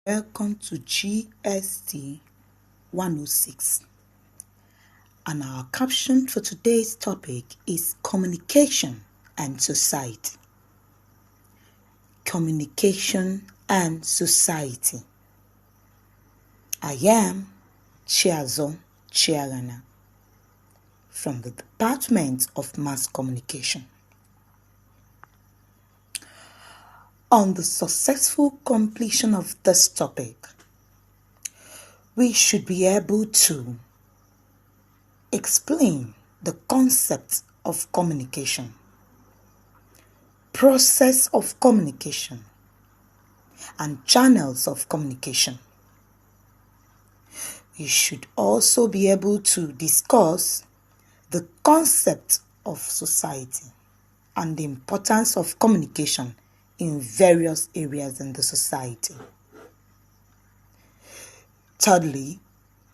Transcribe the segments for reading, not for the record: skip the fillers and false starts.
Welcome to GST 106, and our caption for today's topic is Communication and Society. Communication and Society. I am Chiazor from the Department of Mass Communication. On the successful completion of this topic, we should be able to explain the concept of communication, process of communication, and channels of communication. We should also be able to discuss the concept of society and the importance of communication in various areas in the society. Thirdly,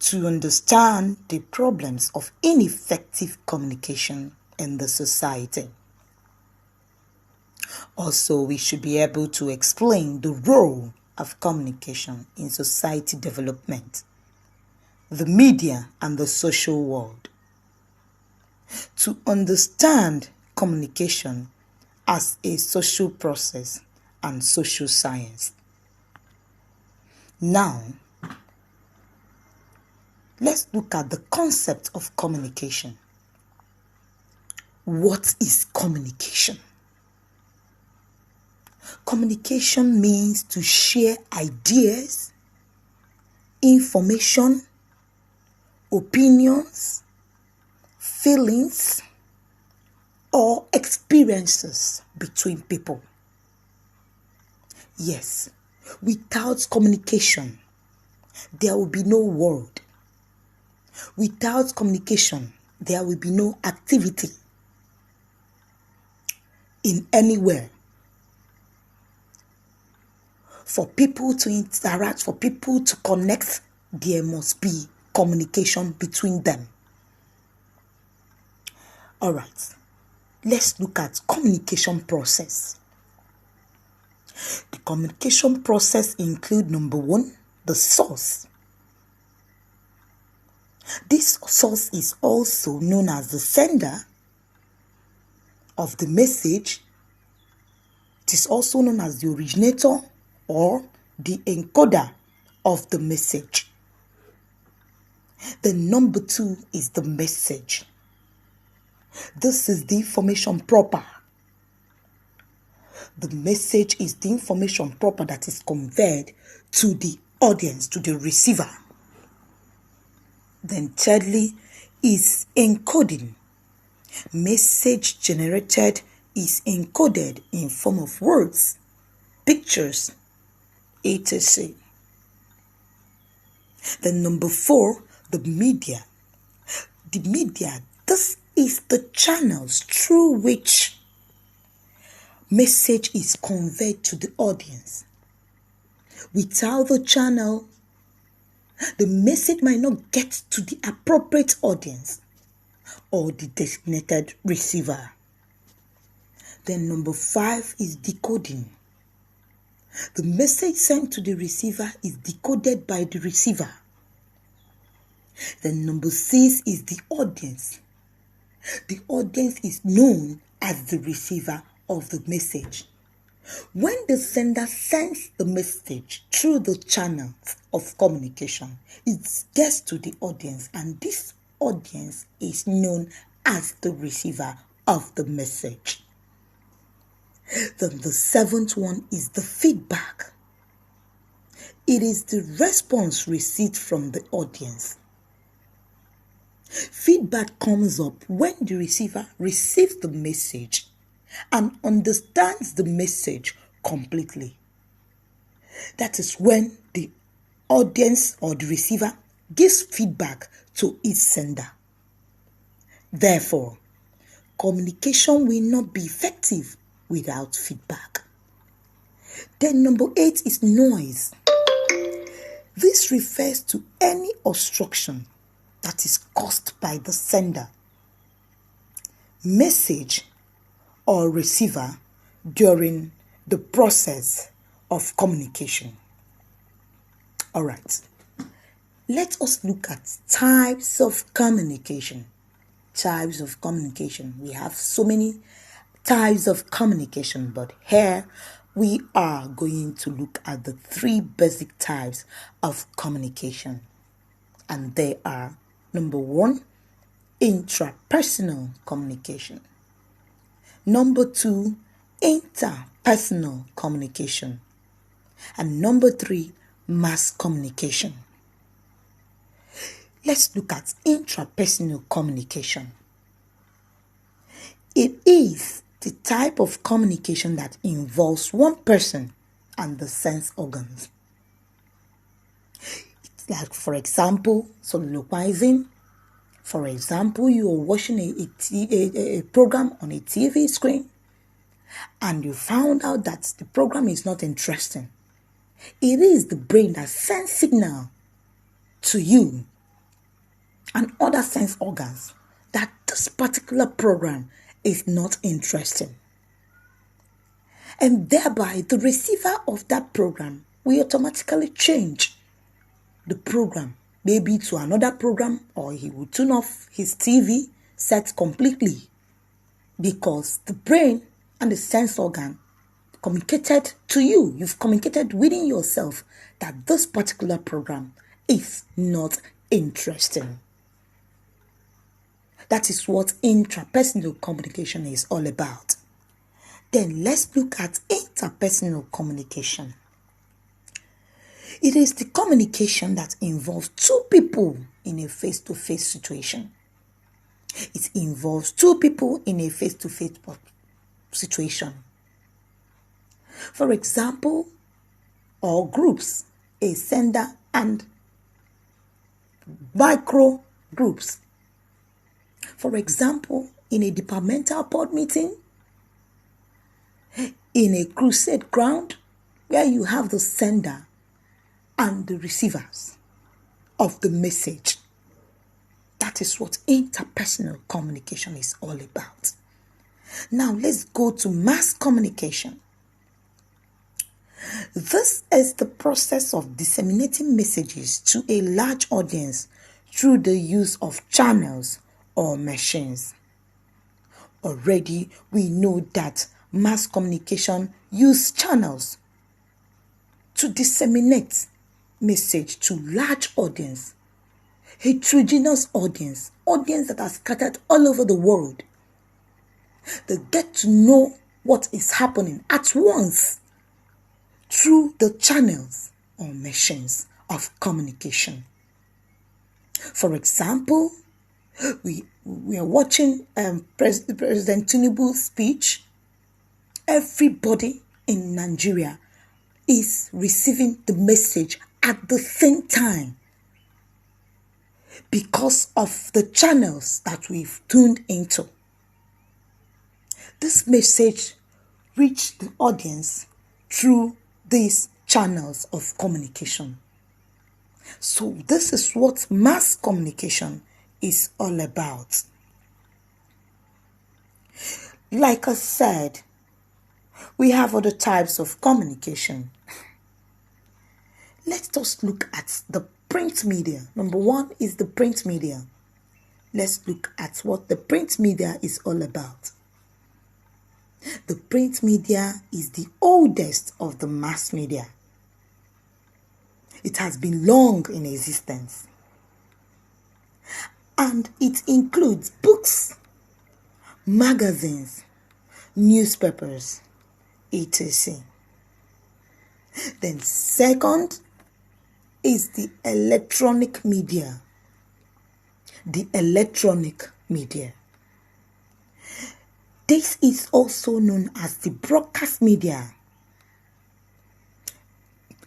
to understand the problems of ineffective communication in the society. Also, we should be able to explain the role of communication in society development, the media, and the social world. To understand communication as a social process and social science. Now, let's look at the concept of communication. What is communication? Communication means to share ideas, information, opinions, feelings, or experiences between people. Yes, without communication, there will be no world. Without communication, there will be no activity in anywhere. For people to interact, for people to connect, there must be communication between them. All right, let's look at communication process. The communication process includes number one, the source. This source is also known as the sender of the message. It is also known as the originator or the encoder of the message. The number two is the message. This is the information proper. The message is the information proper that is conveyed to the audience, to the receiver. Then thirdly is encoding. Message generated is encoded in form of words, pictures, etc. Then number four, the media. The media, this is the channels through which message is conveyed to the audience. Without the channel, the message might not get to the appropriate audience or the designated receiver. Then number five is decoding. The message sent to the receiver is decoded by the receiver. Then number six is the audience. The audience is known as the receiver of the message. When the sender sends the message through the channels of communication, it gets to the audience, and this audience is known as the receiver of the message. Then the seventh one is the feedback. It is the response received from the audience. Feedback comes up when the receiver receives the message and understands the message completely. That is when the audience or the receiver gives feedback to its sender. Therefore, communication will not be effective without feedback. Then number 8 is noise. This refers to any obstruction that is caused by the sender, message, or receiver during the process of communication. All right. Let us look at types of communication. Types of communication. We have so many types of communication, but here we are going to look at the 3 basic types of communication. And they are: number 1, intrapersonal communication. Number 2, interpersonal communication. And number 3, mass communication. Let's look at intrapersonal communication. It is the type of communication that involves one person and the sense organs. It's like, for example, soliloquizing. For example, you are watching a program on a TV screen and you found out that the program is not interesting. It is the brain that sends signal to you and other sense organs that this particular program is not interesting. And thereby, the receiver of that program will automatically change the program, maybe to another program, or he will turn off his TV set completely, because the brain and the sense organ communicated to you. You've communicated within yourself that this particular program is not interesting. That is what intrapersonal communication is all about. Then let's look at interpersonal communication. It is the communication that involves 2 people in a face-to-face situation. It involves 2 people in a face-to-face situation. For example, or groups, a sender and micro groups. For example, in a departmental board meeting, in a crusade ground, where you have the sender and the receivers of the message. That is what interpersonal communication is all about. Now let's go to mass communication. This is the process of disseminating messages to a large audience through the use of channels or machines. Already we know that mass communication use channels to disseminate message to large audience, heterogeneous audience that are scattered all over the world. They get to know what is happening at once through the channels or machines of communication. For example, we are watching President Tinubu's speech. Everybody in Nigeria is receiving the message at the same time because of the channels that we've tuned into. This message reached the audience through these channels of communication. So this is what mass communication is all about. Like I said, we have other types of communication. Let's just look at the print media. Number 1 is the print media. Let's look at what the print media is all about. The print media is the oldest of the mass media. It has been long in existence. And it includes books, magazines, newspapers, etc. Then second is the electronic media. The electronic media. This is also known as the broadcast media.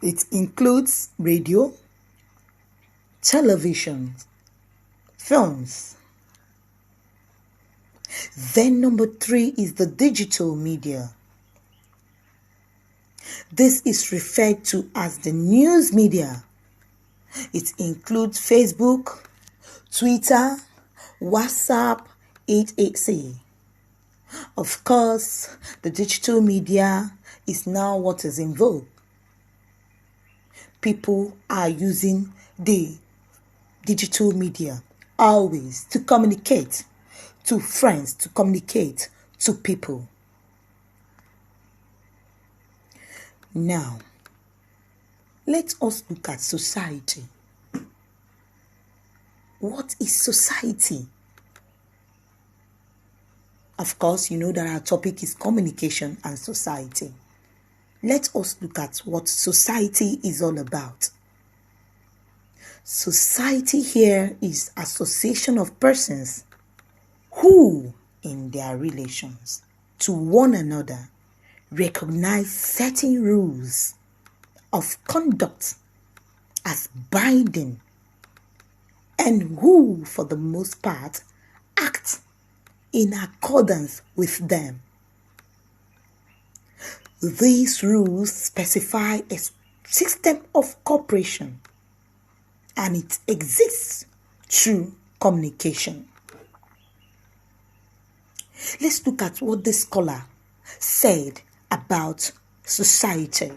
It includes radio, television, films. Then number 3 is the digital media. This is referred to as the news media. It includes Facebook, Twitter, WhatsApp, etc. Of course, the digital media is now what is in vogue. people are using the digital media always to communicate to friends, to communicate to people. Now, let us look at society. What is society? Of course, you know that our topic is communication and society. Let us look at what society is all about. Society here is association of persons who, in their relations to one another, recognize certain rules of conduct as binding, and who, for the most part, act in accordance with them. These rules specify a system of cooperation, and it exists through communication. Let's look at what this scholar said about society.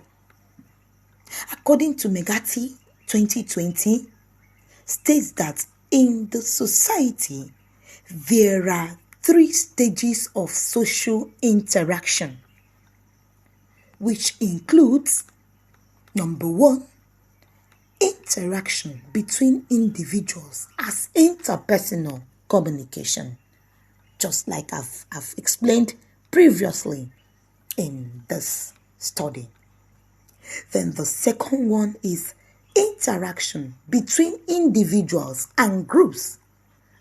According to Megati 2020, states that in the society, there are 3 stages of social interaction, which includes, number 1, interaction between individuals as interpersonal communication, just like I've explained previously in this study. Then the second one is interaction between individuals and groups,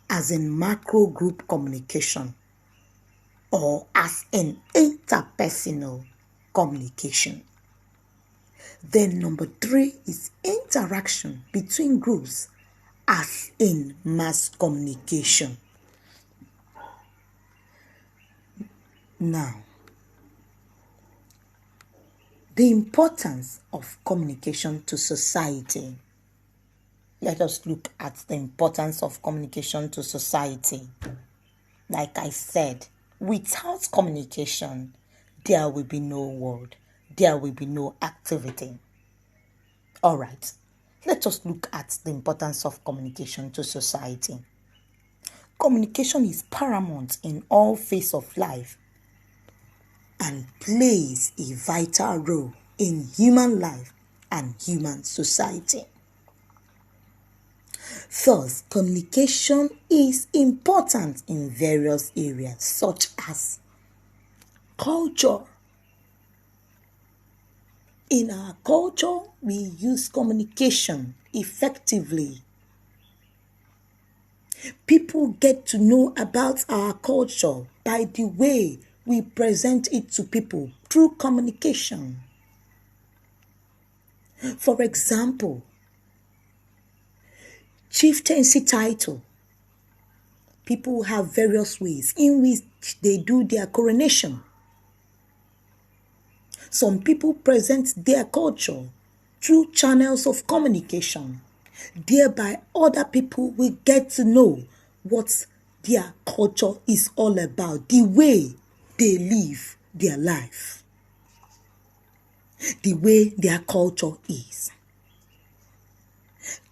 as in macro group communication, or as in interpersonal communication. Then number 3 is interaction between groups, as in mass communication. Now, the importance of communication to society. Let us look at the importance of communication to society. Like I said, without communication, there will be no world. There will be no activity. All right, let us look at the importance of communication to society. Communication is paramount in all phases of life and plays a vital role in human life and human society. Thus, communication is important in various areas such as culture. In our culture, we use communication effectively. People get to know about our culture by the way we present it to people through communication. For example, chieftaincy title. People have various ways in which they do their coronation. Some people present their culture through channels of communication. Thereby, other people will get to know what their culture is all about, the way they live their life, the way their culture is.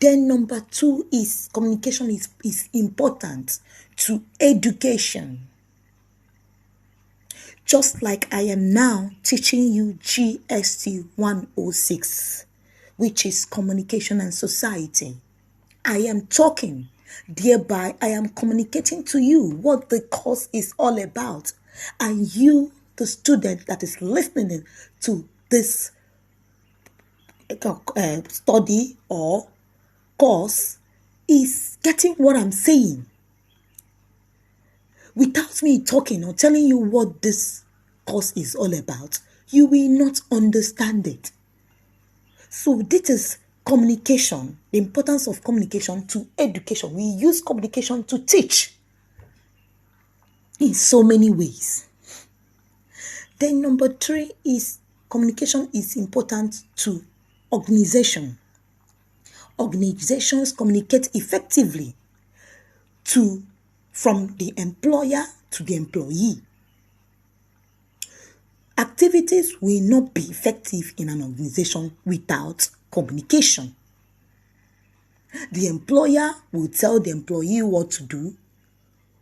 Then number 2 is communication is important to education. Just like I am now teaching you GST 106, which is communication and society. I am talking, thereby I am communicating to you what the course is all about. And you, the student that is listening to this study or course, is getting what I'm saying. Without me talking or telling you what this course is all about, you will not understand it. So this is communication, the importance of communication to education. We use communication to teach in so many ways. Then number 3 is communication is important to organization. Organizations communicate effectively from the employer to the employee. Activities will not be effective in an organization without communication. The employer will tell the employee what to do,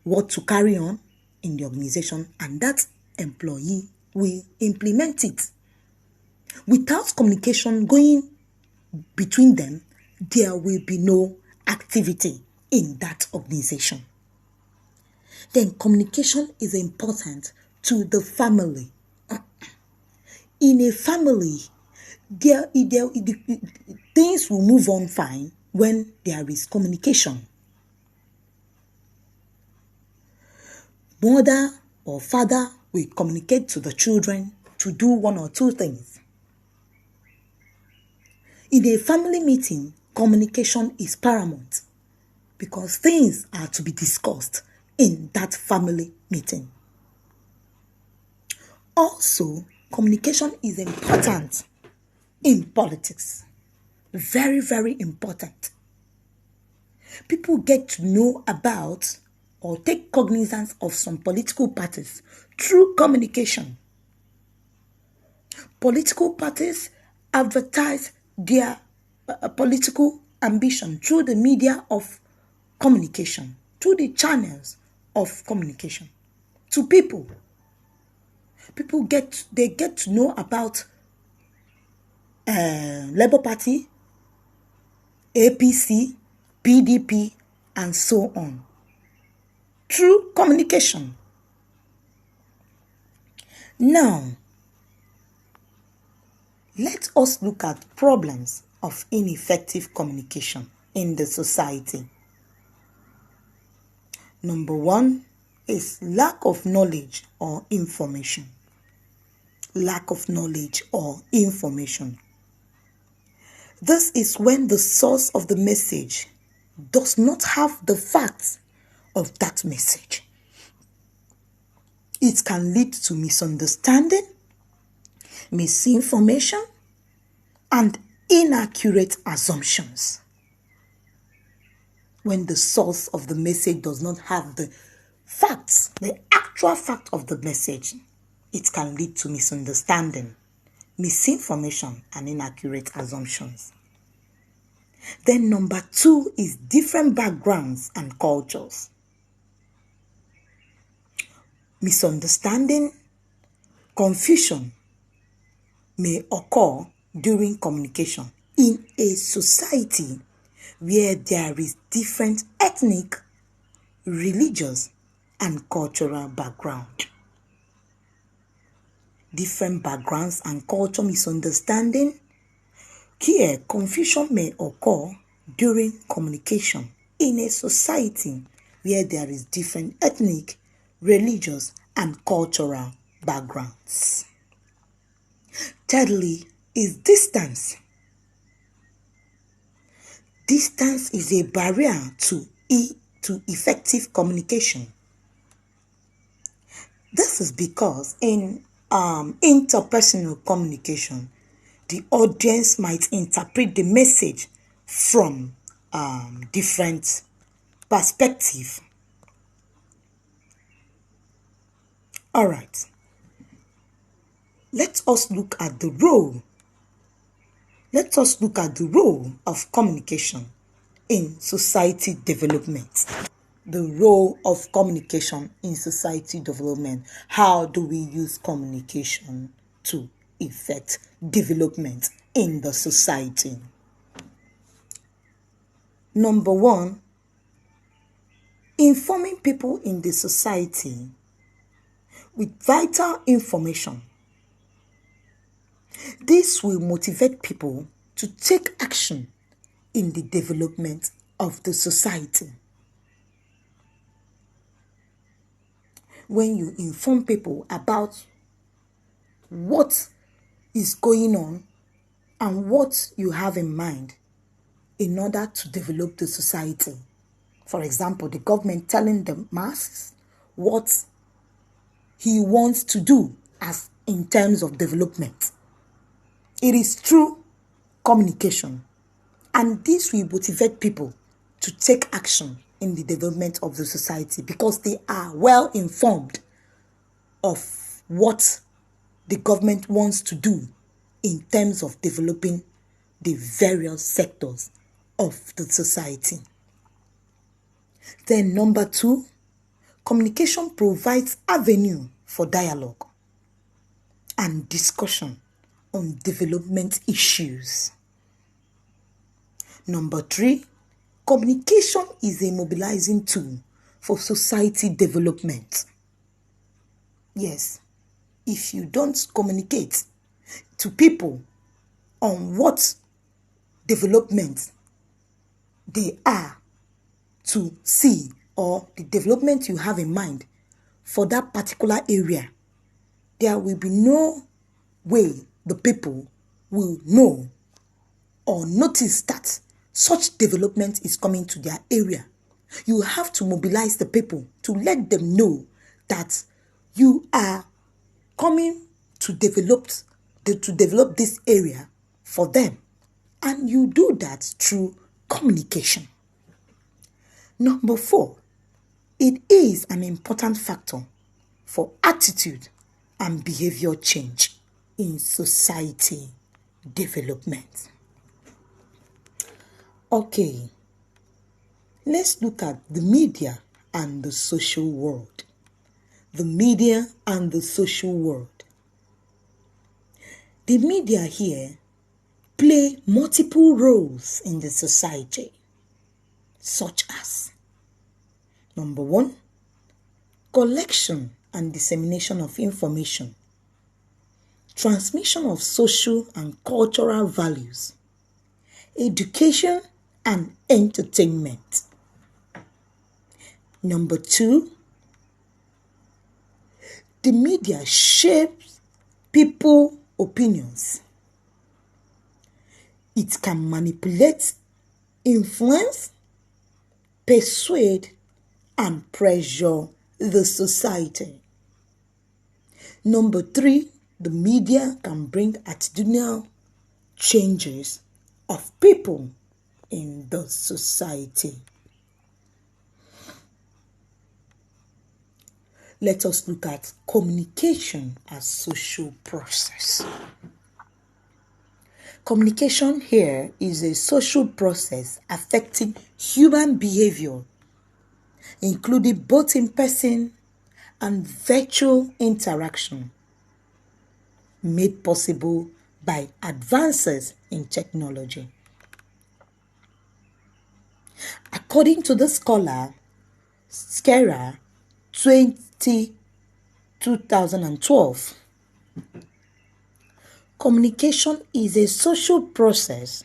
what to carry on in the organization, and that employee will implement it. Without communication going between them, there will be no activity in that organization. Then communication is important to the family. In a family, things will move on fine when there is communication. Mother or father will communicate to the children to do one or two things. In a family meeting, communication is paramount because things are to be discussed in that family meeting. Also, communication is important in politics. Very, very important. People get to know about or take cognizance of some political parties through communication. Political parties advertise their political ambition through the media of communication, through the channels of communication to people. People get to know about Labour Party, APC, PDP, and so on through communication. Now, let us look at problems of ineffective communication in the society. Number one is lack of knowledge or information. Lack of knowledge or information. This is when the source of the message does not have the facts of that message. It can lead to misunderstanding, misinformation, and inaccurate assumptions. When the source of the message does not have the facts, the actual fact of the message, it can lead to misunderstanding, misinformation, and inaccurate assumptions. Then number two is different backgrounds and cultures. Misunderstanding, confusion may occur during communication in a society where there is different ethnic, religious, and cultural background. Different backgrounds and culture misunderstanding. Here, confusion may occur during communication in a society where there is different ethnic, religious, and cultural backgrounds. Thirdly is distance. Distance is a barrier to effective communication. This is because in interpersonal communication, the audience might interpret the message from different perspectives. All right. Let us look at the role. Let us look at the role of communication in society development. The role of communication in society development. How do we use communication to effect development in the society? Number one, informing people in the society with vital information. This will motivate people to take action in the development of the society. When you inform people about what is going on and what you have in mind in order to develop the society. For example, the government telling the masses what he wants to do as in terms of development. It is through communication, and this will motivate people to take action in the development of the society because they are well informed of what the government wants to do in terms of developing the various sectors of the society. Then number 2, communication provides avenue for dialogue and discussion on development issues. Number 3, communication is a mobilizing tool for society development. Yes, if you don't communicate to people on what development they are to see, or the development you have in mind for that particular area, there will be no way the people will know or notice that such development is coming to their area. You have to mobilize the people to let them know that you are coming to develop this area for them. And you do that through communication. Number 4, it is an important factor for attitude and behavior change in society development. Okay, let's look at the media and the social world. The media and the social world. The media here play multiple roles in the society, such as number 1, collection and dissemination of information, transmission of social and cultural values, education and entertainment. Number 2, the media shapes people's opinions. It can manipulate, influence, persuade, and pressure the society. Number 3, the media can bring attitudinal changes of people in the society. Let us look at communication as social process. Communication here is a social process affecting human behavior, including both in-person and virtual interaction, made possible by advances in technology. According to the scholar Skera 2012, communication is a social process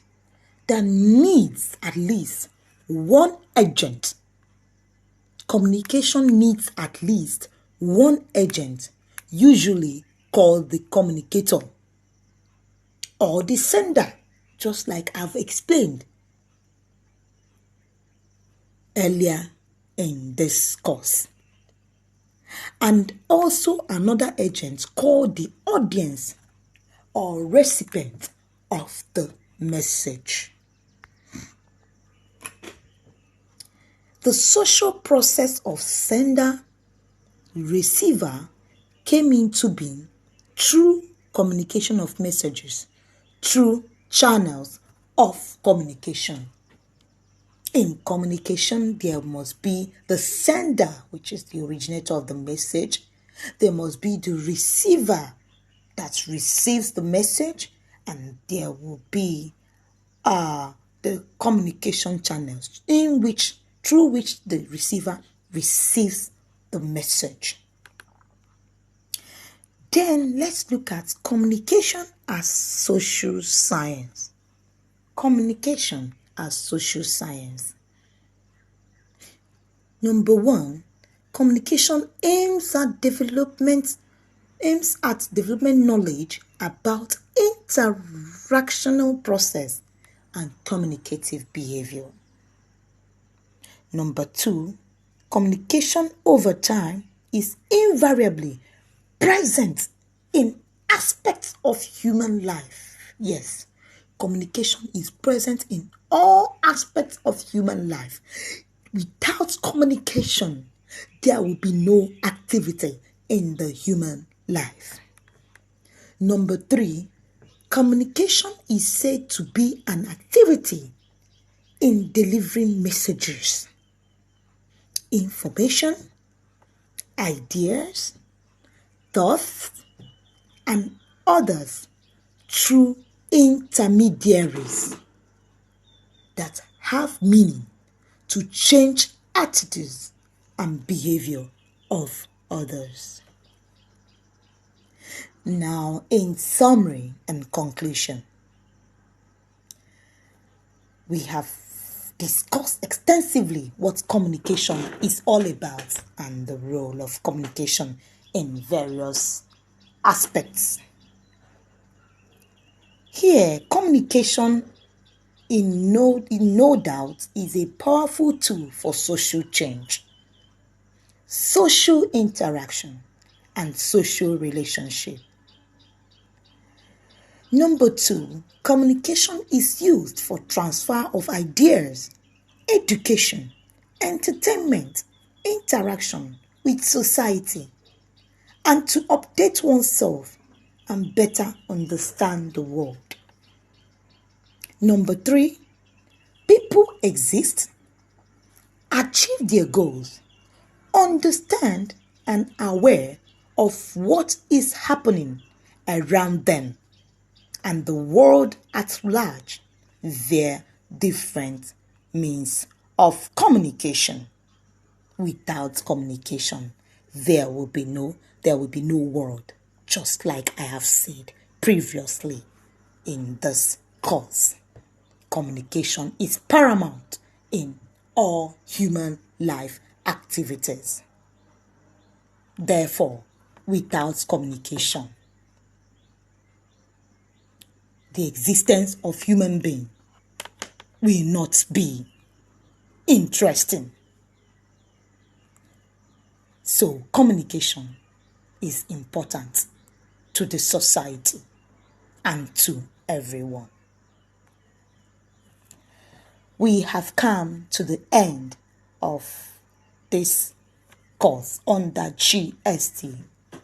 that needs at least one agent. Communication needs at least one agent, usually called the communicator or the sender, just like I've explained earlier in this course. And also another agent called the audience or recipient of the message. The social process of sender-receiver came into being through communication of messages, through channels of communication. In communication, there must be the sender, which is the originator of the message. There must be the receiver that receives the message, and there will be the communication channels through which the receiver receives the message. Then let's look at communication as social science. Communication as social science. Number 1, communication aims at development knowledge about interactional process and communicative behavior. Number 2, communication over time is invariably present in aspects of human life. Yes, communication is present in all aspects of human life. Without communication, there will be no activity in the human life. Number 3, Communication is said to be an activity in delivering messages, information, ideas, thoughts, and others through intermediaries that have meaning to change attitudes and behavior of others. Now, in summary and conclusion, we have discussed extensively what communication is all about and the role of communication in various aspects. Here, communication in no doubt is a powerful tool for social change, social interaction, and social relationship. Number 2, communication is used for transfer of ideas, education, entertainment, interaction with society, and to update oneself and better understand the world. Number 3, people exist, achieve their goals, understand and aware of what is happening around them and the world at large via different means of communication. Without communication, there will be no world, just like I have said previously in this course. Communication is paramount in all human life activities. Therefore, without communication, the existence of human being will not be interesting. So, communication is important to the society and to everyone. We have come to the end of this course under GST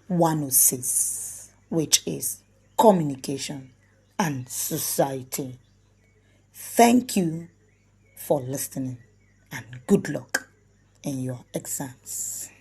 106, which is communication and society. Thank you for listening and good luck in your exams.